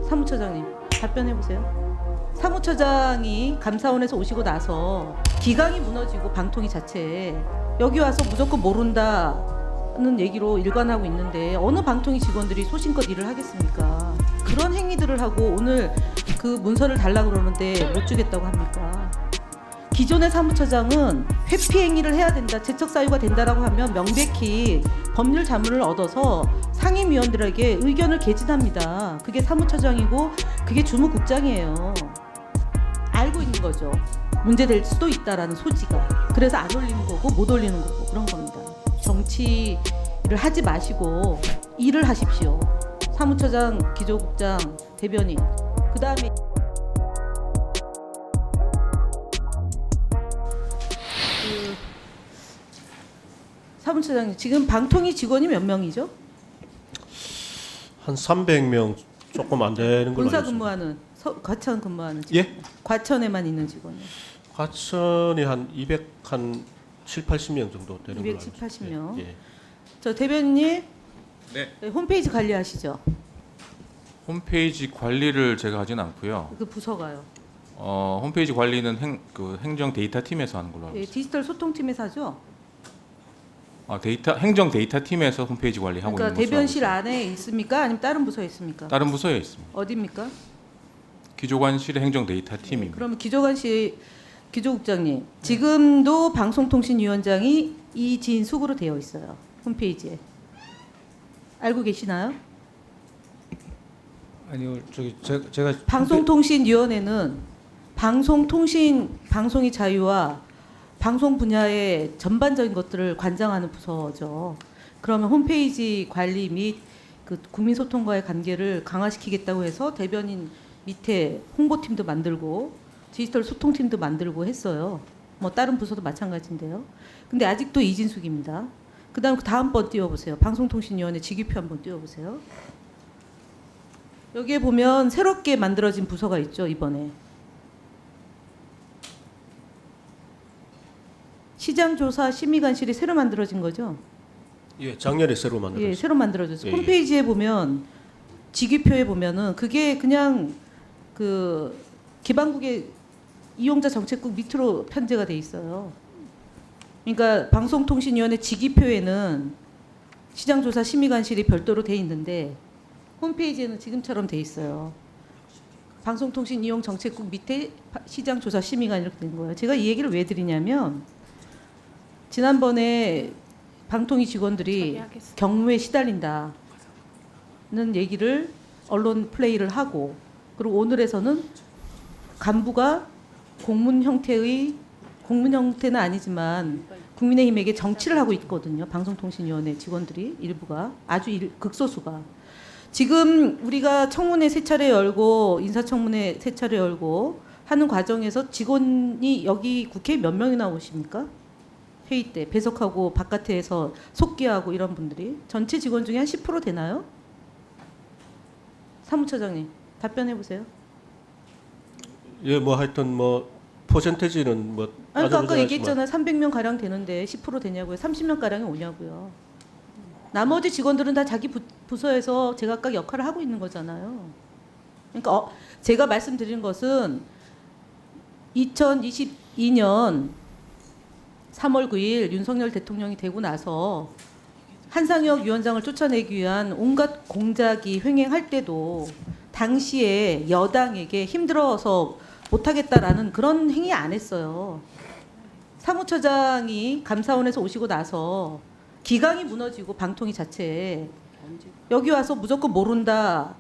사무처장님 답변해 보세요. 사무처장이 감사원에서 오시고 나서 기강이 무너지고 방통위 자체에 여기 와서 무조건 모른다는 얘기로 일관하고 있는데 어느 방통위 직원들이 소신껏 일을 하겠습니까? 그런 행위들을 하고 오늘 그 문서를 달라고 그러는데 못 주겠다고 합니까? 기존의 사무처장은 회피 행위를 해야 된다, 재척 사유가 된다라고 하면 명백히 법률 자문을 얻어서 상임위원들에게 의견을 개진합니다. 그게 사무처장이고 그게 주무국장이에요. 알고 있는 거죠. 문제될 수도 있다라는 소지가. 그래서 안 올리는 거고 못 올리는 거고 그런 겁니다. 정치를 하지 마시고 일을 하십시오. 사무처장, 기조국장, 대변인. 그 다음에 사무처장님 지금 방통위 직원이 몇 명이죠? 한 300명 조금 안 되는 걸로 본사 알고 있습니다. 근무하는 과천 근무하는 직원. 예? 과천에만 있는 직원이요. 과천이 한 270, 80명 정도 되는 걸로 알고 270, 있습니다. 80명. 예. 저 대변인님 네. 홈페이지 관리하시죠? 홈페이지 관리를 제가 하진 않고요. 그 부서가요. 홈페이지 관리는 행정 데이터 팀에서 하는 걸로 알고 예, 있습니다. 디지털 소통팀에서 하죠. 행정 데이터 팀에서 홈페이지 관리하고 그러니까 있는 것으로 대변실 알고 안에 있습니까? 아니면 다른 부서에 있습니까? 있습니다. 다른 부서에 있습니다. 어디입니까? 기조관실의 행정 데이터 팀입니다. 그러면 기조관실 기조국장님 지금도 방송통신위원장이 이진숙으로 되어 있어요. 홈페이지에. 알고 계시나요? 아니요, 저기 제가 방송통신위원회는 방송의 자유와 방송 분야의 전반적인 것들을 관장하는 부서죠. 그러면 홈페이지 관리 및 그 국민소통과의 관계를 강화시키겠다고 해서 대변인 밑에 홍보팀도 만들고 디지털 소통팀도 만들고 했어요. 뭐 다른 부서도 마찬가지인데요. 근데 아직도 이진숙입니다. 그다음 그 다음 번 띄워보세요. 방송통신위원회 직위표 한번 띄워보세요. 여기에 보면 새롭게 만들어진 부서가 있죠. 이번에 시장조사 심의관실이 새로 만들어진 거죠. 예, 작년에 새로 만들었습니다. 예, 새로 만들어졌어요. 예, 예. 홈페이지에 보면 직위표에 보면은 그게 그냥 그 기반국의 이용자 정책국 밑으로 편제가 돼 있어요. 그러니까 방송통신위원회 직위표에는 시장조사 심의관실이 별도로 돼 있는데 홈페이지에는 지금처럼 돼 있어요. 방송통신 이용 정책국 밑에 시장조사 심의관 이렇게 된 거예요. 제가 이 얘기를 왜 드리냐면 지난번에 방통위 직원들이 경무에 시달린다는 얘기를 언론 플레이를 하고 그리고 오늘에서는 간부가 공문 형태는 아니지만 국민의힘에게 정치를 하고 있거든요. 방송통신위원회 직원들이 일부가 아주 극소수가 지금 우리가 청문회 세 차례 열고 인사청문회 세 차례 열고 하는 과정에서 직원이 여기 국회에 몇 명이나 오십니까? 회의 때 배석하고 바깥에서 속기하고 이런 분들이 전체 직원 중에 한 10% 되나요? 사무처장님 답변해 보세요. 예, 뭐 하여튼 뭐 퍼센테이지는 뭐 아니, 그러니까 아까 따져보지 얘기했잖아요. 300명 가량 되는데 10% 되냐고요. 30명 가량이 오냐고요. 나머지 직원들은 다 자기 부서에서 제각각 역할을 하고 있는 거잖아요. 그러니까 제가 말씀드린 것은 2022년 3월 9일 윤석열 대통령이 되고 나서 한상혁 위원장을 쫓아내기 위한 온갖 공작이 횡행할 때도 당시에 여당에게 힘들어서 못하겠다라는 그런 행위 안 했어요. 사무처장이 감사원에서 오시고 나서 기강이 무너지고 방통위 자체에 여기 와서 무조건 모른다는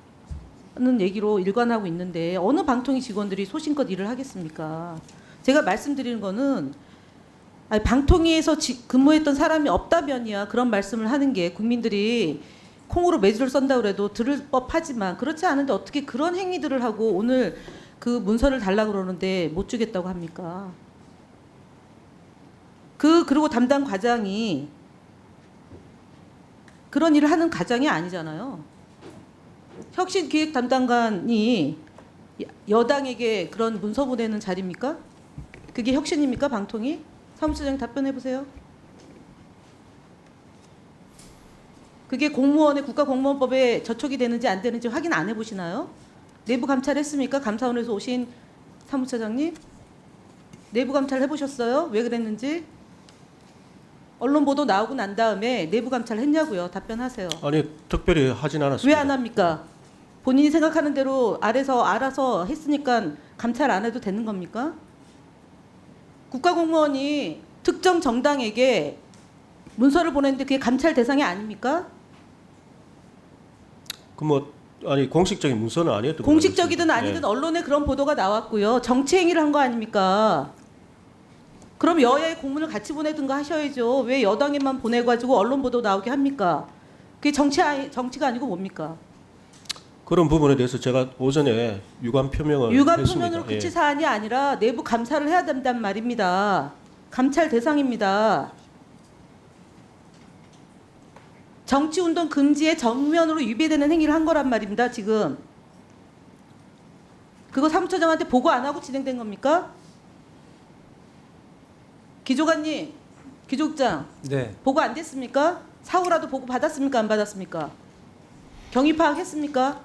얘기로 일관하고 있는데 어느 방통위 직원들이 소신껏 일을 하겠습니까? 제가 말씀드리는 거는 아니, 방통위에서 근무했던 사람이 없다면이야 그런 말씀을 하는 게 국민들이 콩으로 매주를 썬다 그래도 들을 법하지만 그렇지 않은데 어떻게 그런 행위들을 하고 오늘 그 문서를 달라고 그러는데 못 주겠다고 합니까? 그리고 담당 과장이 그런 일을 하는 과장이 아니잖아요. 혁신기획 담당관이 여당에게 그런 문서 보내는 자리입니까? 그게 혁신입니까? 방통위? 사무처장 답변해 보세요. 그게 공무원의 국가공무원법에 저촉이 되는지 안 되는지 확인 안 해보시나요? 내부 감찰했습니까? 감사원에서 오신 사무처장님? 내부 감찰 해보셨어요? 왜 그랬는지? 언론 보도 나오고 난 다음에 내부 감찰 했냐고요? 답변하세요. 아니 특별히 하진 왜 않았습니다. 안 합니까? 본인이 생각하는 대로 아래서 알아서 했으니까 감찰 안 해도 되는 겁니까? 국가공무원이 특정 정당에게 문서를 보냈는데 그게 감찰 대상이 아닙니까? 그 뭐 아니 공식적인 문서는 아니었던 공식적이든 걸로 알고 아니든 있습니다. 언론에 그런 보도가 나왔고요. 정치 행위를 한 거 아닙니까? 그럼 여야의 공문을 같이 보내든가 하셔야죠. 왜 여당에만 보내가지고 언론 보도 나오게 합니까? 그게 정치가 아니고 뭡니까? 그런 부분에 대해서 제가 오전에 유감 표명을 유감 했습니다. 표면으로 예. 그치 사안이 아니라 내부 감찰을 해야 된단 말입니다. 감찰 대상입니다. 정치운동 금지에 정면으로 위배되는 행위를 한 거란 말입니다. 지금 그거 사무처장한테 보고 안 하고 진행된 겁니까? 기조관님, 기조국장 네. 보고 안 됐습니까? 사후라도 보고 받았습니까? 안 받았습니까? 경위 파악했습니까?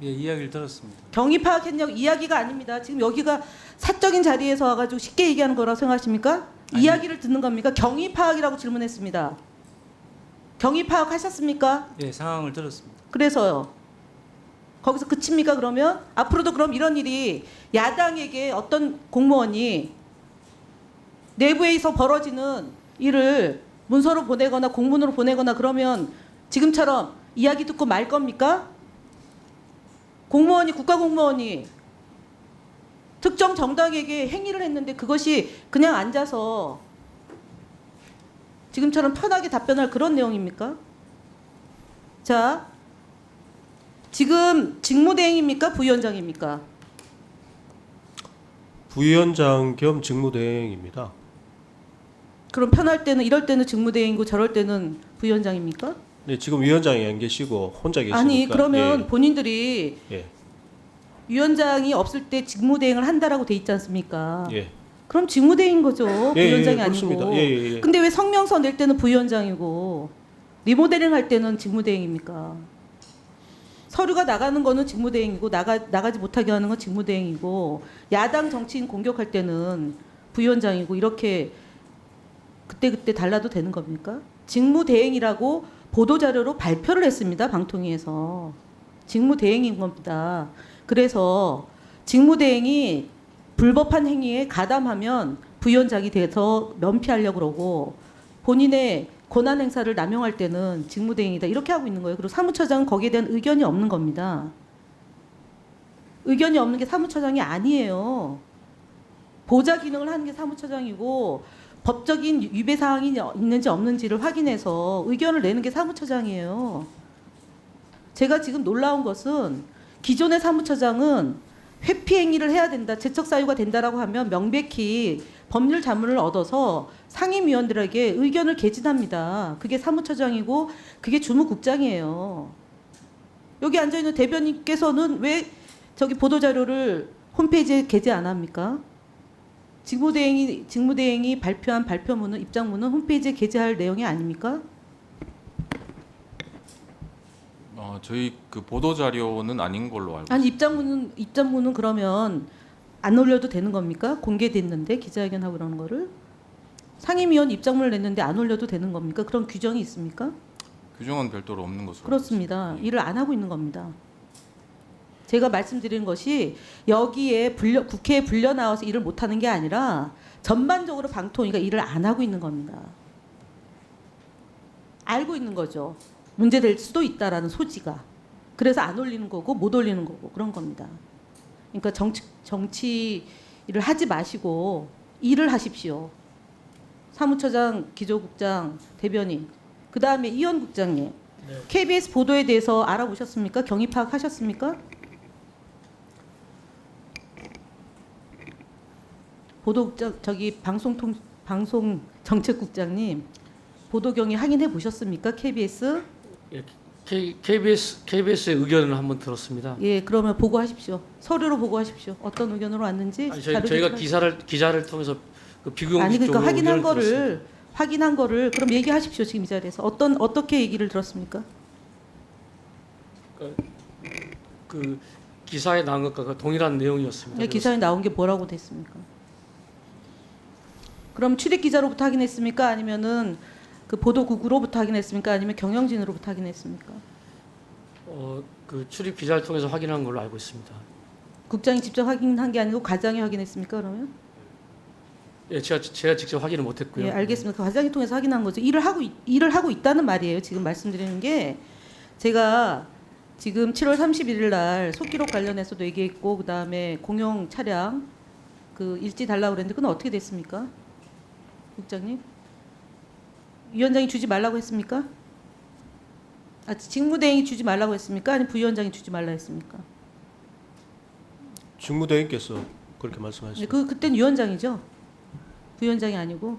예, 이야기를 들었습니다. 경위 파악했냐고 이야기가 아닙니다. 지금 여기가 사적인 자리에서 와가지고 쉽게 얘기하는 거라고 생각하십니까? 아니. 이야기를 듣는 겁니까? 경위 파악이라고 질문했습니다. 경위 파악하셨습니까? 예, 상황을 들었습니다. 그래서요. 거기서 그칩니까 그러면? 앞으로도 그럼 이런 일이 야당에게 어떤 공무원이 내부에서 벌어지는 일을 문서로 보내거나 공문으로 보내거나 그러면 지금처럼 이야기 듣고 말 겁니까? 공무원이 국가공무원이 특정 정당에게 행위를 했는데 그것이 그냥 앉아서 지금처럼 편하게 답변할 그런 내용입니까? 자, 지금 직무대행입니까? 부위원장입니까? 부위원장 겸 직무대행입니다. 그럼 편할 때는 이럴 때는 직무대행이고 저럴 때는 부위원장입니까? 네, 지금 위원장이 안 계시고 혼자 계시니까. 아니 그러면 본인들이 예, 위원장이 없을 때 직무대행을 한다라고 돼 있지 않습니까? 예, 그럼 직무대행인 거죠. 부위원장이 그렇습니다. 아니고. 예, 예, 예. 근데 왜 성명서 낼 때는 부위원장이고 리모델링 할 때는 직무대행입니까? 서류가 나가는 거는 직무대행이고 나가지 못하게 하는 건 직무대행이고 야당 정치인 공격할 때는 부위원장이고 이렇게 그때 달라도 되는 겁니까? 직무대행이라고 보도자료로 발표를 했습니다. 방통위에서. 직무대행인 겁니다. 그래서 직무대행이 불법한 행위에 가담하면 부위원장이 돼서 면피하려고 그러고 본인의 권한 행사를 남용할 때는 직무대행이다. 이렇게 하고 있는 거예요. 그리고 사무처장은 거기에 대한 의견이 없는 겁니다. 의견이 없는 게 사무처장이 아니에요. 보좌 기능을 하는 게 사무처장이고 법적인 위배 사항이 있는지 없는지를 확인해서 의견을 내는 게 사무처장이에요. 제가 지금 놀라운 것은 기존의 사무처장은 회피 행위를 해야 된다, 재척 사유가 된다라고 하면 명백히 법률 자문을 얻어서 상임위원들에게 의견을 개진합니다. 그게 사무처장이고 그게 주무국장이에요. 여기 앉아 있는 대변인께서는 왜 저기 보도 자료를 홈페이지에 게재 안 합니까? 직무대행이 발표한 발표문은 입장문은 홈페이지에 게재할 내용이 아닙니까? 저희 그 보도 자료는 아닌 걸로 알고 아니 있습니다. 입장문은 그러면 안 올려도 되는 겁니까? 공개됐는데 기자회견하고 그러는 거를 상임위원 입장문을 냈는데 안 올려도 되는 겁니까? 그런 규정이 있습니까? 규정은 별도로 없는 것으로 그렇습니다. 알고 있습니다. 일을 안 하고 있는 겁니다. 제가 말씀드리는 것이 여기에 국회에 불려 나와서 일을 못 하는 게 아니라 전반적으로 방통위가 일을 안 하고 있는 겁니다. 알고 있는 거죠. 문제될 수도 있다라는 소지가. 그래서 안 올리는 거고 못 올리는 거고 그런 겁니다. 그러니까 정치 일을 하지 마시고 일을 하십시오. 사무처장, 기조국장, 대변인, 그 다음에 이현 국장님, KBS 보도에 대해서 알아보셨습니까? 경위 파악하셨습니까? 보도국장 방송 정책국장님 보도 경위 확인해 보셨습니까? KBS? 예, KBS의 의견을 한번 들었습니다. 예, 그러면 보고하십시오. 서류로 보고하십시오. 어떤 의견으로 왔는지. 아니, 저희가 기자를 통해서 그 비공식 아니 그러니까 쪽으로 확인한 의견을 들었습니다. 확인한 거를 그럼 얘기하십시오. 지금 이 자리에서 어떻게 얘기를 들었습니까? 그 기사에 나온 것과 동일한 내용이었습니다. 네, 기사에 나온 게 뭐라고 됐습니까? 그럼 출입 기자로부터 확인했습니까? 아니면은 그 보도국으로부터 확인했습니까? 아니면 경영진으로부터 확인했습니까? 그 출입 기자를 통해서 확인한 걸로 알고 있습니다. 국장이 직접 확인한 게 아니고 과장이 확인했습니까? 그러면? 예, 제가 직접 확인을 못했고요. 예, 알겠습니다. 그 과장이 통해서 확인한 거죠. 일을 하고 있다는 말이에요. 지금 말씀드리는 게 제가 지금 7월 31일 날 속기록 관련해서도 얘기했고 그다음에 공용 차량 그 일지 달라고 그랬는데 그건 어떻게 됐습니까? 국장님? 위원장이 주지 말라고 했습니까? 아, 직무대행이 주지 말라고 했습니까? 아니면 부위원장이 주지 말라 했습니까? 직무대행께서 그렇게 네, 말씀하셨습니다. 그땐 위원장이죠. 부위원장이 아니고